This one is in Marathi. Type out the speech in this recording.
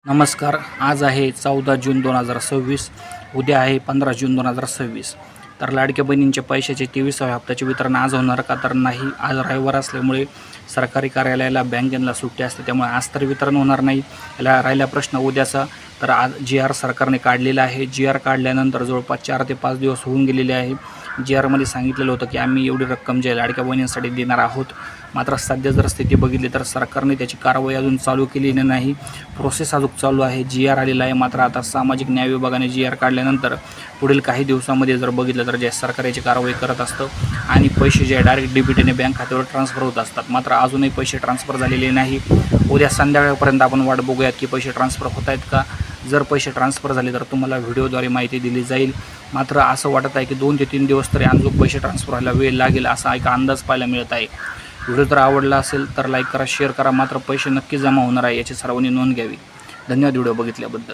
नमस्कार. आज आहे 14 जून 2026. उद्या आहे 15 जून 2026. तर लाडक्या बहिणींच्या पैशाचे 23व्या हप्त्याचे वितरण आज होणार का तर नाही. आज रविवार असल्यामुळे सरकारी कार्यालयाला बँकेला सुट्टी असते, त्यामुळे आज तर वितरण होणार नाही. याला राहिला प्रश्न उद्याचा. तर आज GR सरकारने काढलेला आहे. GR काढल्यानंतर जवळपास 4 ते 5 दिवस होऊन गेलेले आहे. GRमध्ये सांगितलेलं होतं की आम्ही एवढी रक्कम जी लाडक्या बहिणींसाठी देणार आहोत. मात्र सध्या जर स्थिती बघितली तर सरकारने त्याची कारवाई अजून चालू केलेली नाही. प्रोसेस अजून चालू आहे. GR आलेला आहे. मात्र आता सामाजिक न्याय विभागाने GR काढल्यानंतर पुढील काही दिवसामध्ये जर बघितलं तर जे सरकार याची कारवाई करत असतं आणि पैसे जे डायरेक्ट DBTने बँक खात्यावर ट्रान्सफर होत असतात. मात्र अजूनही पैसे ट्रान्सफर झालेले नाही. उद्या संध्याकाळपर्यंत आपण वाट बघूयात की पैसे ट्रान्सफर होत आहेत का. जर पैसे ट्रान्सफर झाले तर तुम्हाला व्हिडिओद्वारे माहिती दिली जाईल. मात्र असं वाटत आहे की 2 ते 3 दिवस तरी अजून पैसे ट्रान्सफर व्हायला वेळ लागेल असा एक अंदाज पाहायला मिळत आहे. व्हिडिओ जर आवडला असेल तर लाईक करा, शेअर करा. मात्र पैसे नक्की जमा होणार आहे याची सर्वांनी नोंद घ्यावी. धन्यवाद व्हिडिओ बघितल्याबद्दल.